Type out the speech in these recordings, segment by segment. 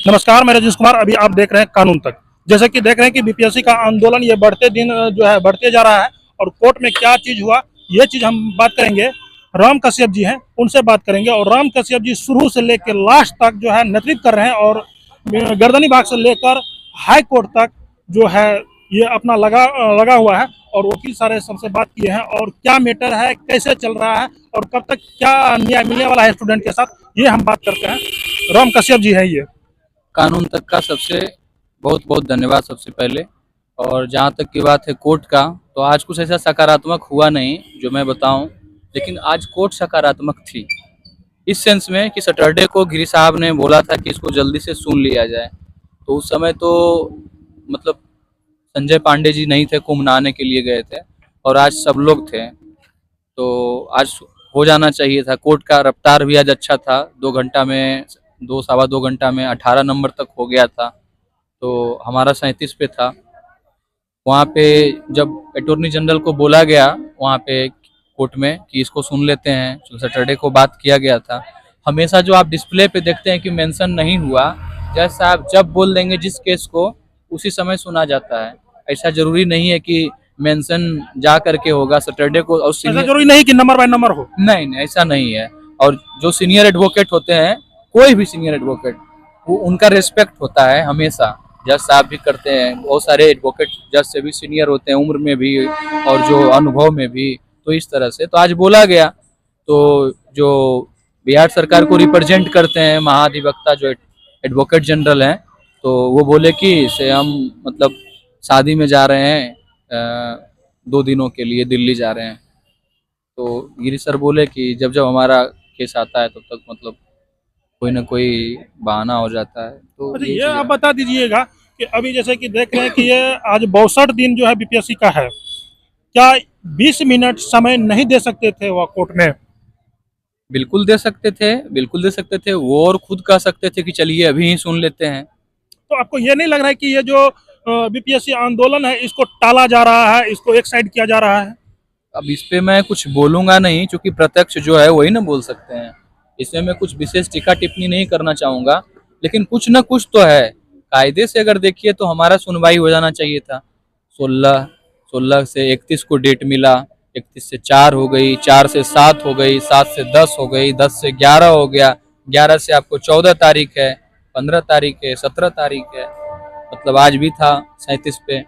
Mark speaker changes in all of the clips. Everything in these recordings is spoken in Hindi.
Speaker 1: नमस्कार, मैं रजनीश कुमार। अभी आप देख रहे हैं कानून तक। जैसे कि देख रहे हैं कि बीपीएससी का आंदोलन ये बढ़ते दिन जो है बढ़ते जा रहा है और कोर्ट में क्या चीज हुआ, ये चीज हम बात करेंगे। राम कश्यप जी हैं, उनसे बात करेंगे। और राम कश्यप जी शुरू से लेकर लास्ट तक जो है नेतृत्व कर रहे हैं और गर्दनी बाग से लेकर हाई कोर्ट तक जो है ये अपना लगा हुआ है। और वकील सारे सबसे बात किए हैं और क्या मैटर है, कैसे चल रहा है और कब तक क्या न्याय मिलने वाला है स्टूडेंट के साथ, ये हम बात करते हैं। राम कश्यप जी हैं ये।
Speaker 2: कानून तक का सबसे बहुत बहुत धन्यवाद सबसे पहले। और जहाँ तक की बात है कोर्ट का, तो आज कुछ ऐसा सकारात्मक हुआ नहीं जो मैं बताऊं, लेकिन आज कोर्ट सकारात्मक थी इस सेंस में कि सैटरडे को गिरी साहब ने बोला था कि इसको जल्दी से सुन लिया जाए। तो उस समय तो मतलब संजय पांडे जी नहीं थे, कुंभ नहाने के लिए गए थे और आज सब लोग थे, तो आज हो जाना चाहिए था। कोर्ट का रफ्तार भी आज अच्छा था, 2 घंटा में 2 सवा 2 घंटा में 18 नंबर तक हो गया था। तो हमारा 37 पे था। वहाँ पे जब अटॉर्नी जनरल को बोला गया वहाँ पे कोर्ट में कि इसको सुन लेते हैं, तो सैटरडे को बात किया गया था। हमेशा जो आप डिस्प्ले पे देखते हैं कि मेंशन नहीं हुआ, जज साहब जब बोल देंगे जिस केस को उसी समय सुना जाता है। ऐसा जरूरी नहीं है कि मेंशन जा करके होगा सैटरडे को। और
Speaker 1: ऐसा जरूरी नहीं कि नंबर बाय नंबर हो।
Speaker 2: नहीं नहीं, ऐसा नहीं है। और जो सीनियर एडवोकेट होते हैं, कोई भी सीनियर एडवोकेट, वो उनका रिस्पेक्ट होता है हमेशा। जज साहब भी करते हैं, बहुत सारे एडवोकेट जज से भी सीनियर होते हैं उम्र में भी और जो अनुभव में भी। तो इस तरह से तो आज बोला गया, तो जो बिहार सरकार को रिप्रेजेंट करते हैं महाधिवक्ता जो एडवोकेट जनरल हैं, तो वो बोले कि से हम मतलब शादी में जा रहे हैं, 2 दिनों के लिए दिल्ली जा रहे हैं। तो गिरी सर बोले कि जब जब हमारा केस आता है तब तक मतलब कोई ना कोई बहाना हो जाता है। तो
Speaker 1: अच्छा,
Speaker 2: ये
Speaker 1: ये
Speaker 2: चीज़
Speaker 1: आप
Speaker 2: है।
Speaker 1: बता दीजिएगा कि अभी जैसे कि देख रहे हैं कि ये आज 62 दिन जो है बीपीएससी का है, क्या 20 मिनट समय नहीं दे सकते थे वो कोर्ट में?
Speaker 2: बिल्कुल दे सकते थे, बिल्कुल दे सकते थे। वो और खुद कह सकते थे कि चलिए अभी ही सुन लेते हैं।
Speaker 1: तो आपको ये नहीं लग रहा है कि ये जो बीपीएससी आंदोलन है इसको टाला जा रहा है, इसको एक साइड किया जा रहा है?
Speaker 2: अब इस पे मैं कुछ बोलूंगा नहीं, क्योंकि प्रत्यक्ष जो है वही ना बोल सकते हैं। इसमें मैं कुछ विशेष टीका टिप्पणी नहीं करना चाहूंगा, लेकिन कुछ ना कुछ तो है। कायदे से अगर देखिए तो हमारा सुनवाई हो जाना चाहिए था। 16 से 31 को डेट मिला, 31 से 4 हो गई, 4 से 7 हो गई, 7 से 10 हो गई, 10 से 11 हो गया, 11 से आपको 14 तारीख है, 15 तारीख है, 17 तारीख है, मतलब आज भी था 37 पे।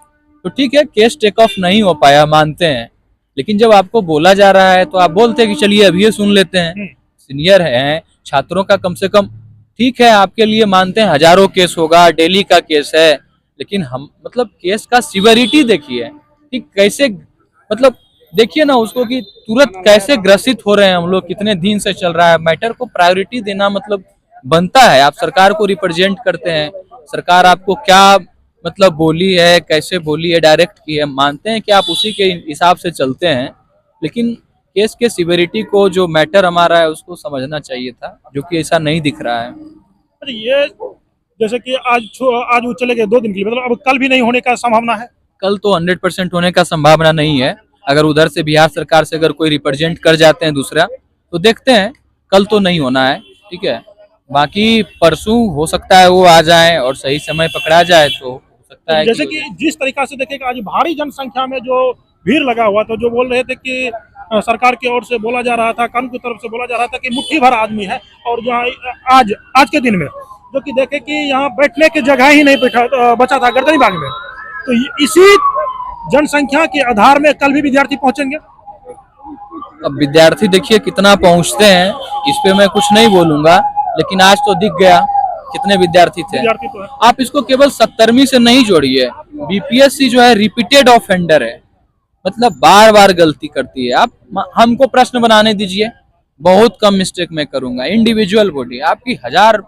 Speaker 2: तो ठीक है, केस टेक ऑफ नहीं हो पाया, मानते हैं। लेकिन जब आपको बोला जा रहा है तो आप बोलते हैं कि चलिए अभी ये सुन लेते हैं। सीनियर हैं, छात्रों का कम से कम, ठीक है आपके लिए मानते हैं हजारों केस होगा, डेली का केस है, लेकिन हम मतलब केस का सिवियरिटी देखिए कि कैसे, मतलब देखिए ना उसको कि तुरंत कैसे ग्रसित हो रहे हैं हम लोग, कितने दिन से चल रहा है। मैटर को प्रायोरिटी देना मतलब बनता है। आप सरकार को रिप्रेजेंट करते हैं, सरकार आपको क्या मतलब बोली है, कैसे बोली है, डायरेक्ट की है, मानते हैं कि आप उसी के हिसाब से चलते हैं। लेकिन केस के सिवियरिटी को, जो मैटर हमारा है उसको समझना चाहिए था, जो कि ऐसा नहीं दिख रहा है।
Speaker 1: अरे ये जैसे कि आज वो चले गए 2 दिन के लिए, मतलब अब कल भी नहीं होने का संभावना है?
Speaker 2: कल तो 100% होने का संभावना नहीं है। अगर उधर से बिहार सरकार से अगर कोई रिप्रेजेंट कर जाते हैं दूसरा, तो देखते हैं। कल तो नहीं होना है, ठीक है। बाकी परसों हो सकता है वो आ जाए और सही समय पकड़ा जाए, तो हो सकता है
Speaker 1: जैसे
Speaker 2: कि
Speaker 1: कि जिस तरीका से देखें कि आज भारी जनसंख्या में जो भीड़ लगा हुआ था, जो बोल रहे थे कि सरकार की ओर से बोला जा रहा था, कानून की तरफ से बोला जा रहा था कि मुट्ठी भर आदमी है, और जहाँ आज के दिन में जो कि देखे कि यहाँ बैठने की जगह ही नहीं बचा था गर्दनी बाग में। तो इसी जनसंख्या के आधार में कल भी विद्यार्थी पहुंचेंगे।
Speaker 2: अब विद्यार्थी देखिए कितना पहुंचते हैं, इस पे मैं कुछ नहीं बोलूंगा, लेकिन आज तो दिख गया कितने विद्यार्थी थे।
Speaker 1: विद्यार्थी तो है।
Speaker 2: आप इसको केवल 70वीं से नहीं जोड़िए। बीपीएससी जो है रिपीटेड ऑफेंडर है, मतलब बार बार गलती करती है। आप हमको प्रश्न बनाने दीजिए, बहुत कम मिस्टेक मैं करूंगा। इंडिविजुअल बॉडी आपकी हजार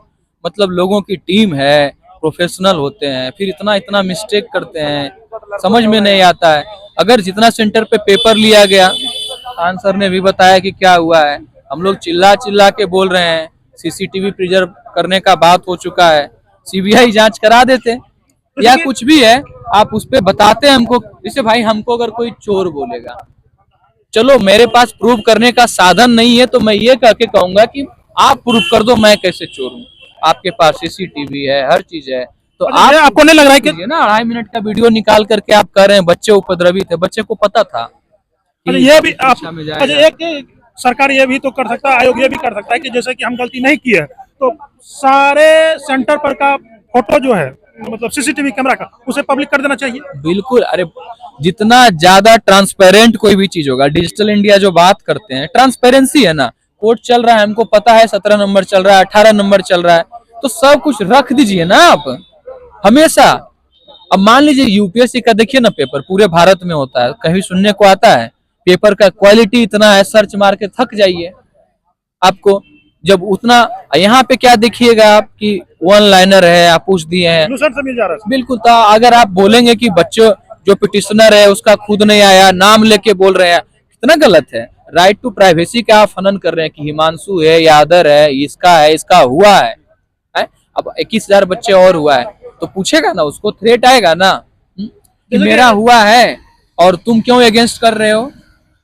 Speaker 2: मतलब लोगों की टीम है, प्रोफेशनल होते हैं, फिर इतना इतना मिस्टेक करते हैं, समझ में नहीं आता है। अगर जितना सेंटर पे पेपर लिया गया, खान सर ने भी बताया कि क्या हुआ है, हम लोग चिल्ला चिल्ला के बोल रहे हैं, सीसीटीवी प्रिजर्व करने का बात हो चुका है, सीबीआई जांच करा देते, या कुछ भी है आप उस पर बताते हैं हमको। जैसे भाई हमको अगर कोई चोर बोलेगा, चलो मेरे पास प्रूव करने का साधन नहीं है, तो मैं ये कह के कहूंगा कि आप प्रूव कर दो मैं कैसे चोर हूँ। आपके पास सीसीटीवी है, हर चीज है, तो
Speaker 1: ये
Speaker 2: आप
Speaker 1: आपको नहीं लग रहा है कि
Speaker 2: ये ना 2.5 मिनट का वीडियो निकाल करके आप कह रहे हैं बच्चे उपद्रवी थे, बच्चे को पता था कि
Speaker 1: ये भी आप
Speaker 2: परीक्षा में
Speaker 1: अच्छा
Speaker 2: जाएगा।
Speaker 1: एक सरकार ये भी तो कर सकता है, आयोग ये भी कर सकता है कि जैसे कि हम गलती नहीं की है तो सारे सेंटर पर का फोटो जो है मतलब सीसीटीवी कैमरा का उसे पब्लिक कर देना चाहिए।
Speaker 2: बिल्कुल, अरे जितना ज्यादा ट्रांसपेरेंट कोई भी चीज होगा, डिजिटल इंडिया जो बात करते हैं, ट्रांसपेरेंसी है ना। कोर्ट चल रहा है, हमको पता है 17 नंबर चल रहा है, 18 नंबर चल रहा है, तो सब कुछ रख दीजिए ना आप हमेशा। अब मान लीजिए यूपीएससी का देखिए ना पेपर पूरे भारत में होता है, कहीं सुनने को आता है पेपर का क्वालिटी इतना है, सर्च मार के थक जाइए आपको। जब उतना यहाँ पे क्या देखिएगा आप कि वन लाइनर है, आप पूछ दिए हैं,
Speaker 1: सोल्यूशन से मिल जा रहा है।
Speaker 2: बिल्कुल था। अगर आप बोलेंगे कि बच्चों जो पिटिशनर है उसका खुद नहीं आया, नाम लेके बोल रहे हैं, कितना गलत है। राइट टू प्राइवेसी का आप हनन कर रहे हैं कि हिमांशु है या अदर है, इसका हुआ है? अब 21,000 बच्चे और हुआ है तो पूछेगा ना, उसको थ्रेट आएगा ना कि मेरा हुआ है और तुम क्यों अगेंस्ट कर रहे हो।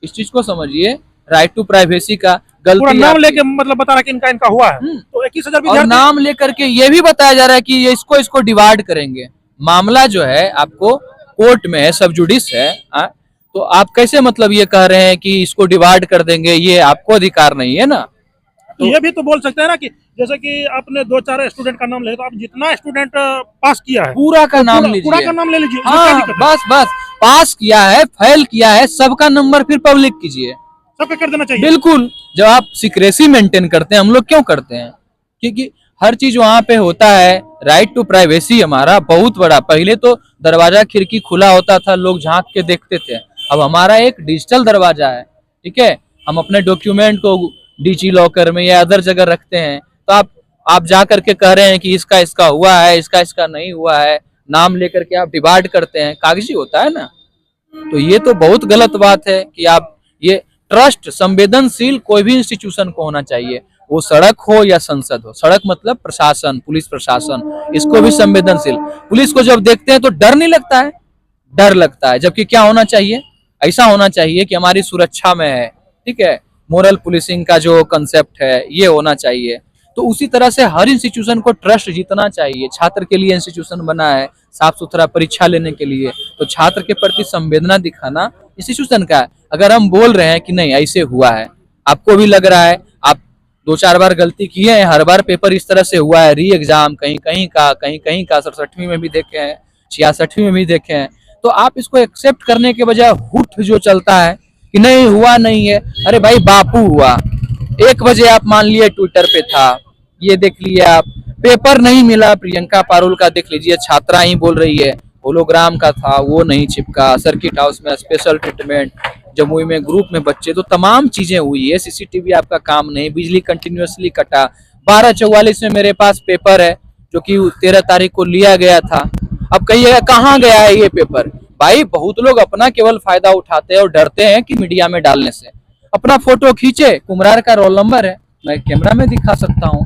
Speaker 2: इस चीज को समझिए, राइट टू प्राइवेसी का
Speaker 1: पूरा
Speaker 2: गलती
Speaker 1: नाम लेके मतलब बता रहा है कि इनका हुआ है तो 21,000
Speaker 2: और
Speaker 1: विद्यार्थी
Speaker 2: नाम लेकर के ये भी बताया जा रहा है कि ये इसको डिवाइड करेंगे। मामला जो है आपको कोर्ट में है, सब जुडिस है, तो आप कैसे मतलब ये कह रहे हैं कि इसको डिवाइड कर देंगे, ये आपको अधिकार नहीं है ना।
Speaker 1: तो ये भी तो बोल सकते हैं ना कि जैसे कि आपने 2-4 स्टूडेंट का नाम ले तो आप जितना स्टूडेंट पास किया है
Speaker 2: पूरा का नाम लीजिए,
Speaker 1: पूरा का नाम ले लीजिए, इसमें क्या
Speaker 2: हाँ
Speaker 1: दिक्कत है?
Speaker 2: बस पास किया है, फेल किया है, सबका नंबर फिर पब्लिक कीजिए,
Speaker 1: सबका कर देना चाहिए।
Speaker 2: बिल्कुल। जब आप सिक्रेसी मेंटेन करते हैं, हम लोग क्यों करते हैं? क्योंकि हर चीज वहां पे होता है। राइट टू प्राइवेसी हमारा बहुत बड़ा, पहले तो दरवाजा खिड़की खुला होता था, लोग झांक के देखते थे, अब हमारा एक डिजिटल दरवाजा है, ठीक है। हम अपने डॉक्यूमेंट को डिजी लॉकर में या अदर जगह रखते हैं, तो आप जा करके कह रहे हैं कि इसका हुआ है, इसका नहीं हुआ है, नाम लेकर के आप डिवाइड करते हैं, कागजी होता है ना। तो ये तो बहुत गलत बात है कि आप ये ट्रस्ट, संवेदनशील कोई भी इंस्टीट्यूशन को होना चाहिए, वो सड़क हो या संसद हो। सड़क मतलब प्रशासन, पुलिस प्रशासन, इसको भी संवेदनशील। पुलिस को जब देखते हैं तो डर नहीं लगता है, डर लगता है। जबकि क्या होना चाहिए, ऐसा होना चाहिए कि हमारी सुरक्षा में है, ठीक है। मोरल पुलिसिंग का जो कंसेप्ट है ये होना चाहिए। तो उसी तरह से हर इंस्टीट्यूशन को ट्रस्ट जीतना चाहिए। छात्र के लिए इंस्टीट्यूशन बना है, साफ सुथरा परीक्षा लेने के लिए, तो छात्र के प्रति संवेदना दिखाना इंस्टीट्यूशन का है। अगर हम बोल रहे हैं कि नहीं ऐसे हुआ है, आपको भी लग रहा है, आप 2-4 बार गलती किए हैं, हर बार पेपर इस तरह से हुआ है, री एग्जाम कहीं कहीं का 67वीं में भी देखे हैं, 66वीं में भी देखे हैं, तो आप इसको एक्सेप्ट करने के बजाय हुठ जो चलता है कि नहीं हुआ नहीं है। अरे भाई बापू हुआ, 1 बजे आप मान लिए ट्विटर पे था, ये देख लिए आप। पेपर नहीं मिला प्रियंका पारुल का, देख लीजिए, छात्रा ही बोल रही है होलोग्राम का था, वो नहीं चिपका, सर्किट हाउस में स्पेशल ट्रीटमेंट, जमुई में ग्रुप में बच्चे, तो तमाम चीजें हुई है। सीसीटीवी आपका काम नहीं, बिजली कंटिन्यूअसली कटा। 12:44 में मेरे पास पेपर है जो कि 13 तारीख को लिया गया था। अब कहिएगा कहाँ गया है ये पेपर? भाई बहुत लोग अपना केवल फायदा उठाते हैं और डरते हैं कि मीडिया में डालने से। अपना फोटो खींचे, कुम्हरार का रोल नंबर है, मैं कैमरा में दिखा सकता हूँ।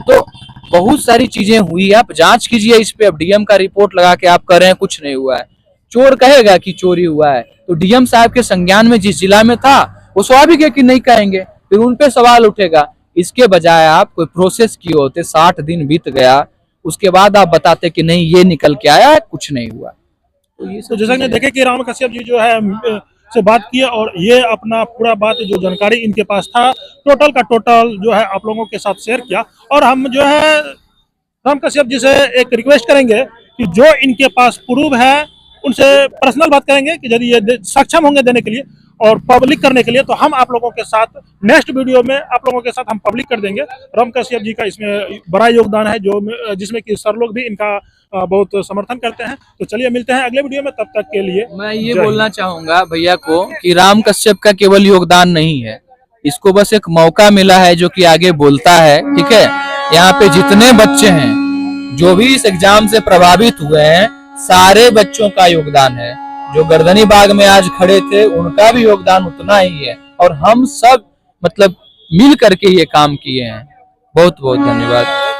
Speaker 2: तो बहुत सारी चीजें हुई, आप जांच कीजिए इस पे। अब डीएम का रिपोर्ट लगा के आप कह रहे हैं कुछ नहीं हुआ है। चोर कहेगा कि चोरी हुआ है, तो डीएम साहब के संज्ञान में जिस जिला में था वो स्वाभाविक है कि नहीं कहेंगे, फिर उन पे सवाल उठेगा। इसके बजाय आप कोई प्रोसेस किए होते, 60 दिन बीत गया, उसके बाद आप बताते कि नहीं ये निकल के आया, कुछ नहीं हुआ। तो ये
Speaker 1: तो जैसा कि देखे कि राम कश्यप जी जो है से बात किए और ये अपना पूरा बात जो जानकारी इनके पास था टोटल का टोटल जो है आप लोगों के साथ शेयर किया। और हम जो है राम कश्यप जी से एक रिक्वेस्ट करेंगे कि जो इनके पास प्रूफ है उनसे पर्सनल बात करेंगे कि यदि ये सक्षम होंगे देने के लिए और पब्लिक करने के लिए, तो हम आप लोगों के साथ नेक्स्ट वीडियो में आप लोगों के साथ हम पब्लिक कर देंगे। राम कश्यप जी का इसमें बड़ा योगदान है, जो जिसमें कि सर लोग भी इनका बहुत समर्थन करते हैं। तो चलिए मिलते हैं अगले वीडियो में, तब तक के लिए
Speaker 2: मैं ये बोलना चाहूंगा भैया को कि राम कश्यप का केवल योगदान नहीं है, इसको बस एक मौका मिला है जो कि आगे बोलता है, ठीक है। यहाँ पे जितने बच्चे हैं जो भी इस एग्जाम से प्रभावित हुए हैं, सारे बच्चों का योगदान है। जो गर्दनी बाग में आज खड़े थे उनका भी योगदान उतना ही है, और हम सब मतलब मिल करके ये काम किए हैं। बहुत बहुत धन्यवाद।